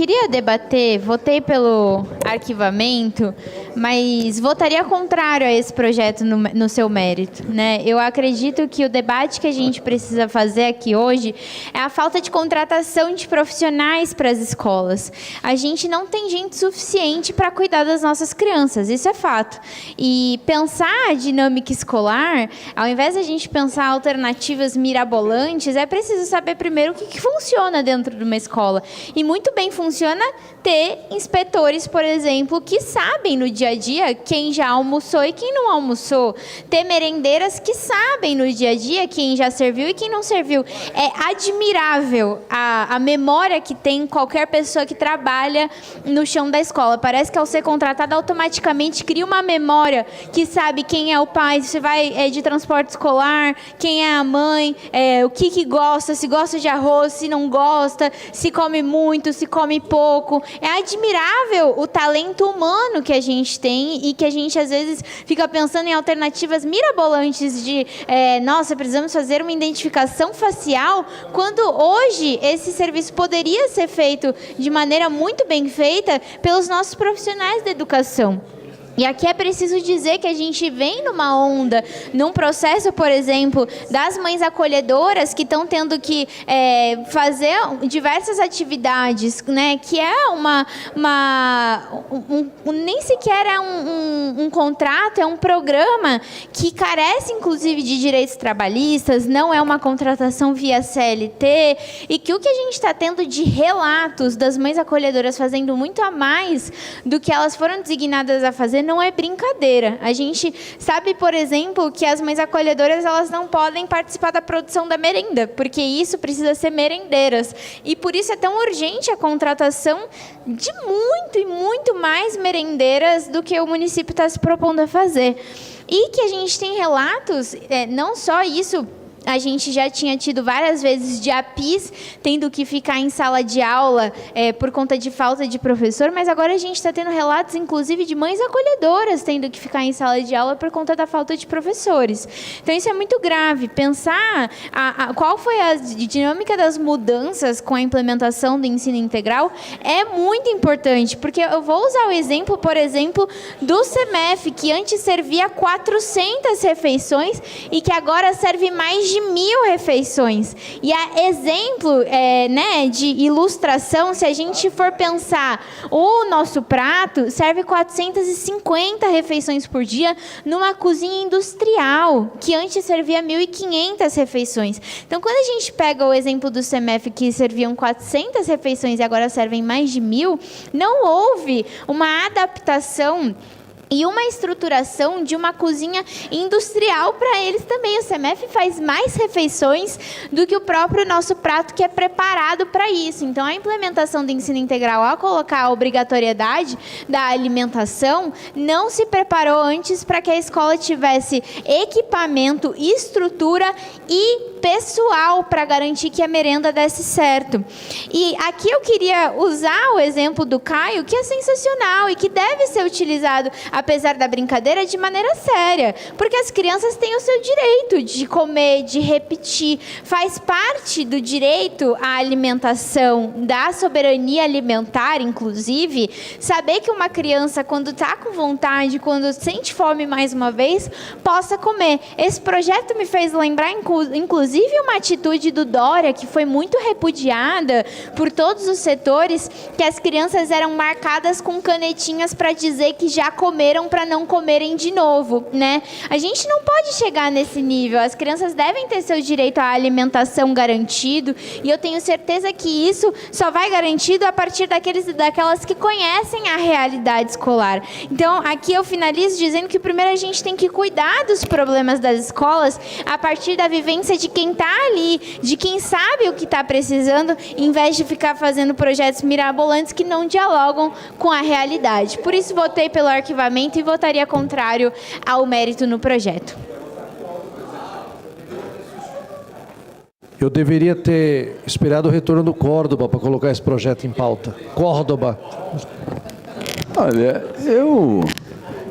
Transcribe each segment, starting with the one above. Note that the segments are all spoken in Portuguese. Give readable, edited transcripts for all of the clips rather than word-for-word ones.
Queria debater, votei pelo arquivamento, mas votaria contrário a esse projeto no seu mérito, né? Eu acredito que o debate que a gente precisa fazer aqui hoje é a falta de contratação de profissionais para as escolas. A gente não tem gente suficiente para cuidar das nossas crianças, isso é fato. E pensar a dinâmica escolar, ao invés de a gente pensar alternativas mirabolantes, é preciso saber primeiro o que funciona dentro de uma escola. E muito bem funciona ter inspetores, por exemplo, que sabem no dia a dia quem já almoçou e quem não almoçou. Ter merendeiras que sabem no dia a dia quem já serviu e quem não serviu. É admirável a memória que tem qualquer pessoa que trabalha no chão da escola. Parece que ao ser contratada automaticamente cria uma memória que sabe quem é o pai, se vai de transporte escolar, quem é a mãe, o que gosta, se gosta de arroz, se não gosta, se come muito, se come pouco. É admirável o talento humano que a gente tem e que a gente, às vezes, fica pensando em alternativas mirabolantes de, nossa, precisamos fazer uma identificação facial, quando hoje esse serviço poderia ser feito de maneira muito bem feita pelos nossos profissionais da educação. E aqui é preciso dizer que a gente vem numa onda, num processo, por exemplo, das mães acolhedoras que estão tendo que fazer diversas atividades, né? Que é nem sequer é um contrato, é um programa que carece, inclusive, de direitos trabalhistas, não é uma contratação via CLT, e que o que a gente está tendo de relatos das mães acolhedoras fazendo muito a mais do que elas foram designadas a fazer, não é brincadeira. A gente sabe, por exemplo, que as mães acolhedoras elas não podem participar da produção da merenda, porque isso precisa ser merendeiras. E por isso é tão urgente a contratação de muito e muito mais merendeiras do que o município está se propondo a fazer. E que a gente tem relatos, não só isso, a gente já tinha tido várias vezes de APIs tendo que ficar em sala de aula por conta de falta de professor, mas agora a gente está tendo relatos, inclusive, de mães acolhedoras tendo que ficar em sala de aula por conta da falta de professores. Então, isso é muito grave. Pensar qual foi a dinâmica das mudanças com a implementação do ensino integral é muito importante, porque eu vou usar o exemplo, por exemplo, do CEMEF, que antes servia 400 refeições e que agora serve mais de 1.000 refeições. E a exemplo de ilustração, se a gente for pensar, o nosso prato serve 450 refeições por dia numa cozinha industrial, que antes servia 1.500 refeições. Então, quando a gente pega o exemplo do CEMEF, que serviam 400 refeições e agora servem mais de 1.000, não houve uma adaptação e uma estruturação de uma cozinha industrial para eles também. O CEMEF faz mais refeições do que o próprio nosso prato, que é preparado para isso. Então, a implementação do ensino integral, ao colocar a obrigatoriedade da alimentação, não se preparou antes para que a escola tivesse equipamento, estrutura e pessoal para garantir que a merenda desse certo. E aqui eu queria usar o exemplo do Caio, que é sensacional e que deve ser utilizado, apesar da brincadeira, de maneira séria, porque as crianças têm o seu direito de comer, de repetir, faz parte do direito à alimentação, da soberania alimentar, inclusive, saber que uma criança, quando está com vontade, quando sente fome mais uma vez, possa comer. Esse projeto me fez lembrar, inclusive, uma atitude do Dória, que foi muito repudiada por todos os setores, que as crianças eram marcadas com canetinhas para dizer que já comeram, para não comerem de novo, né? A gente não pode chegar nesse nível. As crianças devem ter seu direito à alimentação garantido, e eu tenho certeza que isso só vai garantido a partir daquelas que conhecem a realidade escolar. Então, aqui eu finalizo dizendo que primeiro a gente tem que cuidar dos problemas das escolas a partir da vivência de quem está ali, de quem sabe o que está precisando, em vez de ficar fazendo projetos mirabolantes que não dialogam com a realidade. Por isso, votei pelo arquivamento e votaria contrário ao mérito no projeto. Eu deveria ter esperado o retorno do Córdoba para colocar esse projeto em pauta. Córdoba. Olha,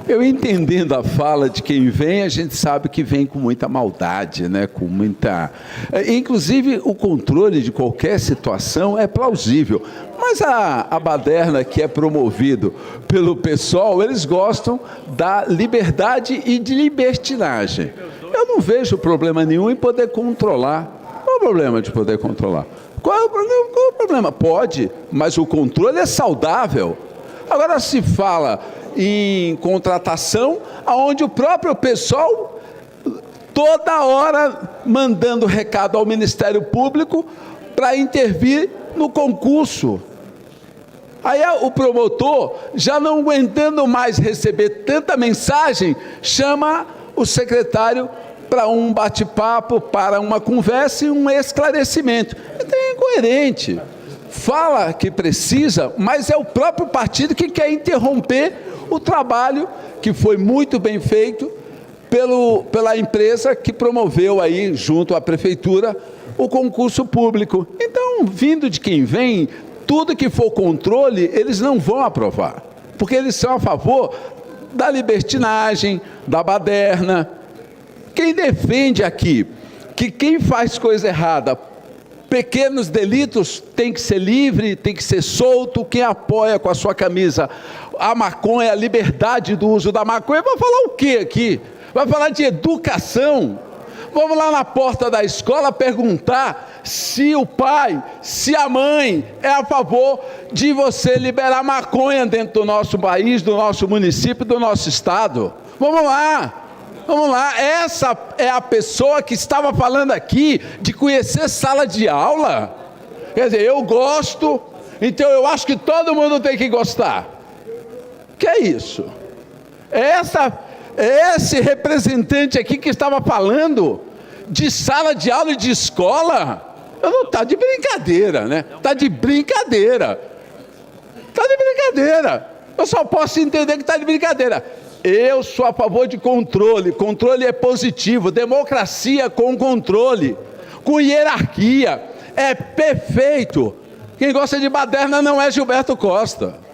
Eu entendendo a fala de quem vem, a gente sabe que vem com muita maldade, né? Com muita... Inclusive, o controle de qualquer situação é plausível. Mas a baderna que é promovido pelo pessoal, eles gostam da liberdade e de libertinagem. Eu não vejo problema nenhum em poder controlar. Qual é o problema de poder controlar? Qual é o problema? Pode, mas o controle é saudável. Agora se fala em contratação, onde o próprio pessoal, toda hora, mandando recado ao Ministério Público para intervir no concurso. Aí o promotor, já não aguentando mais receber tanta mensagem, chama o secretário para um bate-papo, para uma conversa e um esclarecimento. Então é incoerente. Fala que precisa, mas é o próprio partido que quer interromper o trabalho que foi muito bem feito pela empresa que promoveu aí, junto à prefeitura, o concurso público. Então, vindo de quem vem, tudo que for controle, eles não vão aprovar, porque eles são a favor da libertinagem, da baderna. Quem defende aqui que quem faz coisa errada, pequenos delitos, tem que ser livre, tem que ser solto, quem apoia com a sua camisa a maconha, a liberdade do uso da maconha, vai falar o quê aqui? Vai falar de educação? Vamos lá na porta da escola perguntar se o pai, se a mãe é a favor de você liberar maconha dentro do nosso país, do nosso município, do nosso estado. Vamos lá. Vamos lá, essa é a pessoa que estava falando aqui de conhecer sala de aula. Quer dizer, eu gosto, então eu acho que todo mundo tem que gostar. Que é isso? Esse representante aqui que estava falando de sala de aula e de escola, está de brincadeira, né? Está de brincadeira. Está de brincadeira. Eu só posso entender que está de brincadeira. Eu sou a favor de controle. Controle é positivo. Democracia com controle, com hierarquia. É perfeito. Quem gosta de baderna não é Gilberto Costa.